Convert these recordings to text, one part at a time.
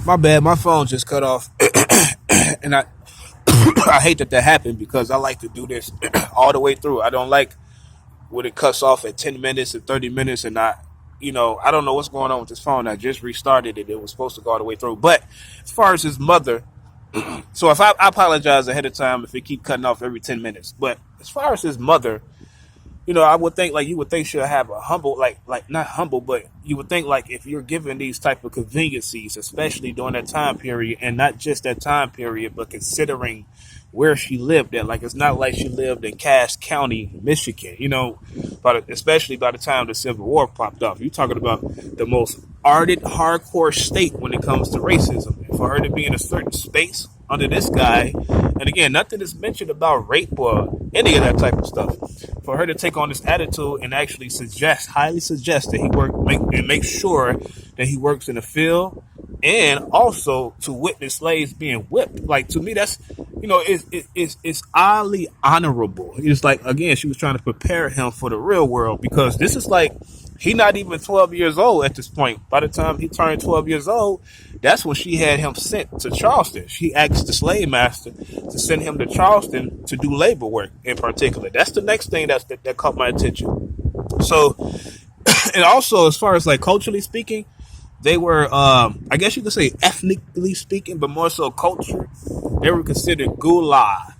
My bad, my phone just cut off, and I I hate that happened because I like to do this all the way through. I don't like when it cuts off at 10 minutes and 30 minutes, and I don't know what's going on with this phone. I just restarted it. It was supposed to go all the way through. But as far as his mother, so if I apologize ahead of time if it keep cutting off every 10 minutes. But as far as his mother, I would think like you would think she'll have a humble, like not humble, but you would think like if you're given these type of conveniencies, especially during that time period, and not just that time period, but considering where she lived at, like it's not like she lived in Cass County, Michigan, but especially by the time the Civil War popped off, you're talking about the most ardent, hardcore state when it comes to racism. And for her to be in a certain space under this guy, and again, nothing is mentioned about rape or any of that type of stuff. For her to take on this attitude and actually highly suggest that he make sure that he works in the field, and also to witness slaves being whipped. Like to me, that's it's oddly honorable. It's like again, she was trying to prepare him for the real world because this is like he not even 12 years old at this point. By the time he turned 12 years old, that's when she had him sent to Charleston. She asked the slave master to send him to Charleston to do labor work in particular. That's the next thing that caught my attention. So, and also as far as like culturally speaking, they were, I guess you could say ethnically speaking, but more so culture. They were considered Gullah.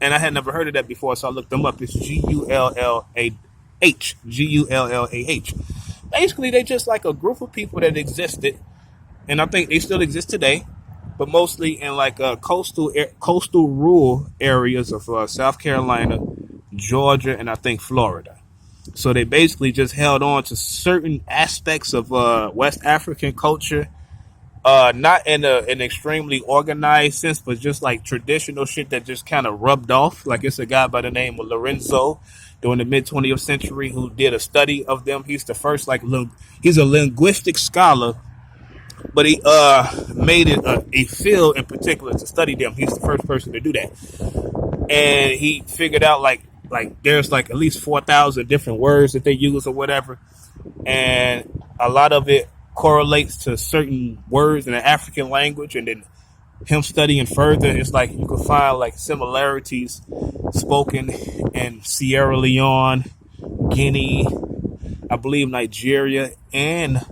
And I had never heard of that before, so I looked them up. It's Gullah. Gullah. Basically, they just like a group of people that existed, and I think they still exist today, but mostly in like coastal rural areas of South Carolina, Georgia, and I think Florida. So they basically just held on to certain aspects of West African culture, not in an extremely organized sense, but just like traditional shit that just kind of rubbed off. Like it's a guy by the name of Lorenzo during the mid 20th century who did a study of them. He's the first he's a linguistic scholar, but he made it a field in particular to study them. He's the first person to do that, and he figured out like there's like at least 4,000 different words that they use or whatever, and a lot of it correlates to certain words in the African language. And then him studying further, it's like you can find like similarities spoken in Sierra Leone, Guinea, I believe Nigeria, and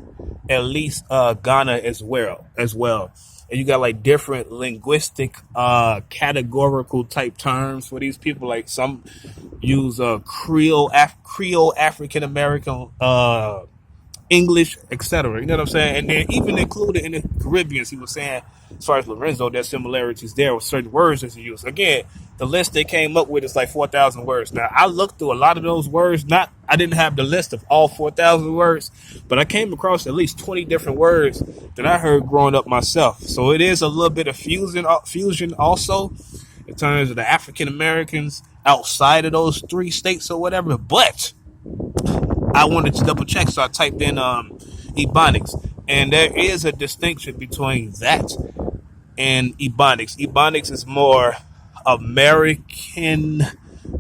at least Ghana as well. And you got like different linguistic categorical type terms for these people. Like some use Creole African American English, etc. You know what I'm saying? And then even included in the Caribbean, he was saying, as far as Lorenzo, there's similarities there with certain words that he used. Again, the list they came up with is like 4,000 words. Now, I looked through a lot of those words. I didn't have the list of all 4,000 words, but I came across at least 20 different words that I heard growing up myself. So it is a little bit of fusion also in terms of the African Americans outside of those three states or whatever. But I wanted to double check, so I typed in Ebonics, and there is a distinction between that and Ebonics. Ebonics is more American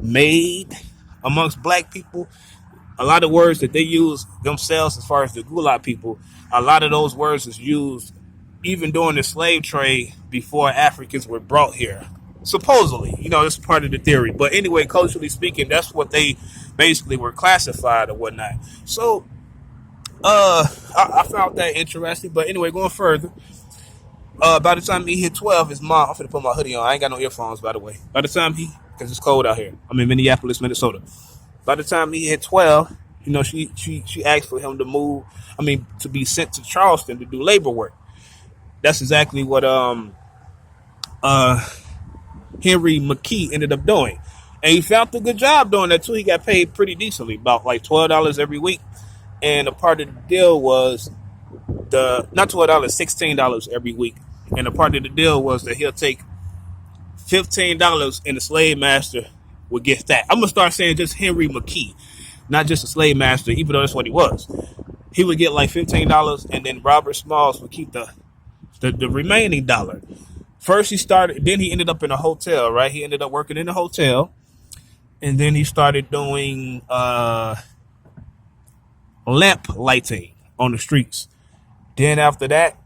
made amongst black people. A lot of words that they use themselves, as far as the Gullah people, a lot of those words is used even during the slave trade before Africans were brought here. Supposedly, it's part of the theory. But anyway, culturally speaking, that's what they basically were classified or whatnot. So, I found that interesting. But anyway, going further, by the time he hit 12, his mom, I'm finna put my hoodie on. I ain't got no earphones, by the way. By the time because it's cold out here. I'm in Minneapolis, Minnesota. By the time he hit 12, she asked for him to be sent to Charleston to do labor work. That's exactly what, Henry McKee ended up doing. And he found a good job doing that too. He got paid pretty decently, about like $12 every week. And a part of the deal was not $12, $16 every week. And a part of the deal was that he'll take $15 and the slave master would get that. I'm going to start saying just Henry McKee, not just a slave master, even though that's what he was. He would get like $15 and then Robert Smalls would keep the remaining dollar. First then he ended up in a hotel, right? He ended up working in a hotel, and then he started doing lamp lighting on the streets. Then after that,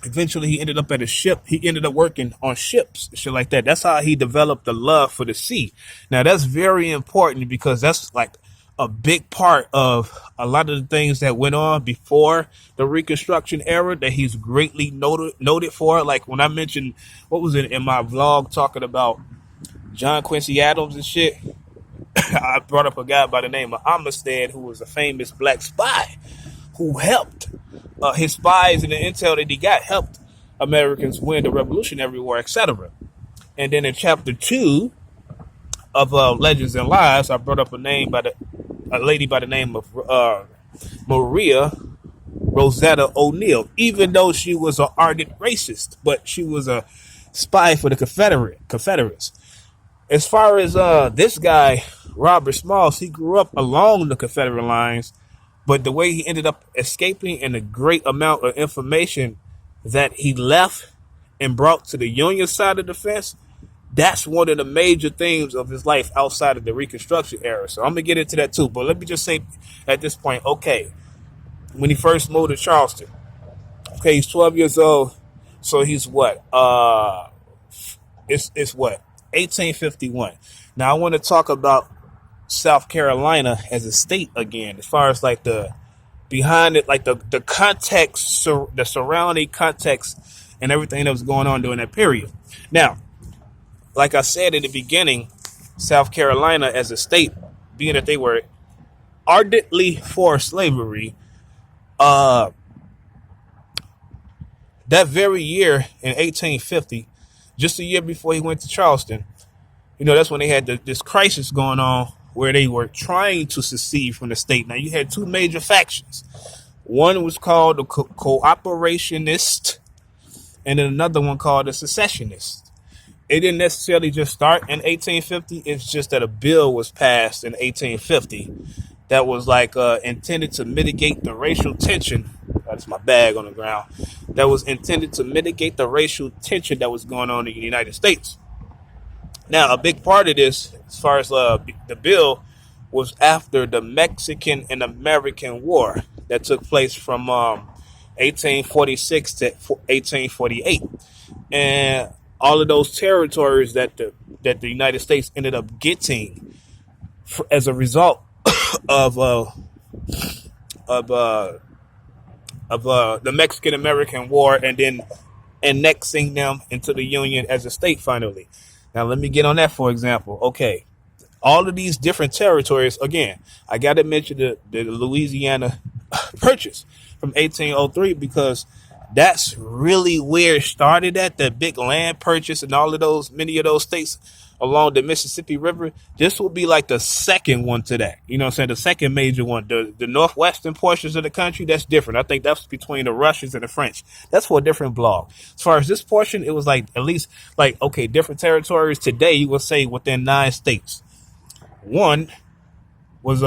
Eventually, he ended up at a ship. He ended up working on ships, shit like that. That's how he developed the love for the sea. Now, that's very important because that's like a big part of a lot of the things that went on before the Reconstruction era that he's greatly noted for. Like when I mentioned, what was it in my vlog talking about John Quincy Adams and shit, I brought up a guy by the name of Amistad, who was a famous black spy who helped his spies and the intel that he got helped Americans win the Revolutionary War, etc. And then in chapter 2 of Legends and Lies, I brought up a lady by the name of Maria Rosetta O'Neill. Even though she was an ardent racist, but she was a spy for the Confederates. As far as this guy, Robert Smalls, he grew up along the Confederate lines, but the way he ended up escaping and the great amount of information that he left and brought to the Union side of the fence, that's one of the major themes of his life outside of the Reconstruction era. So I'm going to get into that too. But let me just say at this point, okay, when he first moved to Charleston, okay, he's 12 years old. So he's what? It's what? 1851. Now I want to talk about South Carolina as a state again, as far as like the behind it, like the context, the surrounding context and everything that was going on during that period. Now, like I said in the beginning, South Carolina as a state, being that they were ardently for slavery, that very year in 1850, just a year before he went to Charleston, you know, that's when they had this crisis going on where they were trying to secede from the state. Now, you had two major factions. One was called the cooperationist, and then another one called the secessionist. It didn't necessarily just start in 1850. It's just that a bill was passed in 1850 that was like intended to mitigate the racial tension. That's my bag on the ground. That was intended to mitigate the racial tension that was going on in the United States. Now, a big part of this, as far as the bill, was after the Mexican and American War that took place from 1846 to 1848. And all of those territories that the United States ended up getting as a result of the Mexican American War, and then annexing them into the Union as a state finally. Now, let me get on that, for example. Okay, all of these different territories, again, I got to mention the Louisiana Purchase from 1803 because that's really where it started at, the big land purchase and all of those, many of those states along the Mississippi River. This will be like the second one to that. You know what I'm saying? The second major one. The northwestern portions of the country, that's different. I think that's between the Russians and the French. That's for a different blog. As far as this portion, it was like at least like, okay, different territories today, you would say within 9 states. One was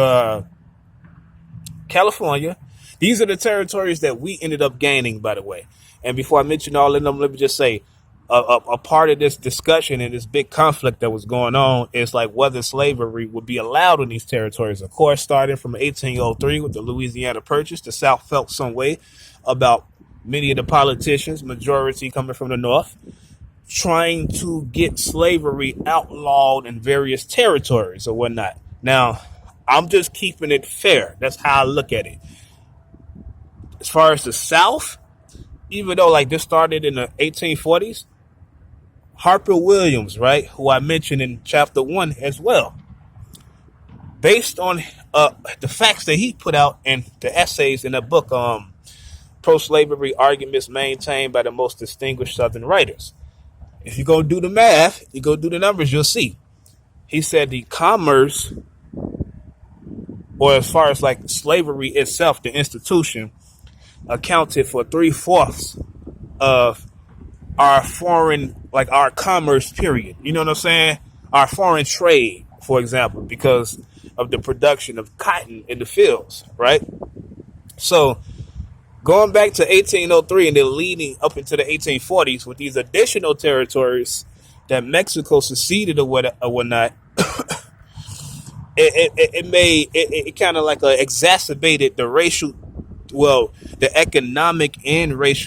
California. These are the territories that we ended up gaining, by the way. And before I mention all of them, let me just say, a part of this discussion and this big conflict that was going on is like whether slavery would be allowed in these territories. Of course, starting from 1803 with the Louisiana Purchase, the South felt some way about many of the politicians, majority coming from the North, trying to get slavery outlawed in various territories or whatnot. Now, I'm just keeping it fair. That's how I look at it. As far as the South, even though like this started in the 1840s, Harper Williams, right, who I mentioned in chapter 1 as well, based on the facts that he put out in the essays in the book, Pro-Slavery Arguments Maintained by the Most Distinguished Southern Writers. If you go do the math, you go do the numbers, you'll see. He said the commerce, or as far as like slavery itself, the institution, accounted for 3/4 of our foreign, like our commerce period. You know what I'm saying? Our foreign trade, for example, because of the production of cotton in the fields, right? So going back to 1803 and then leading up into the 1840s with these additional territories that Mexico seceded or whatnot, it kind of like exacerbated the racial, well, the economic and racial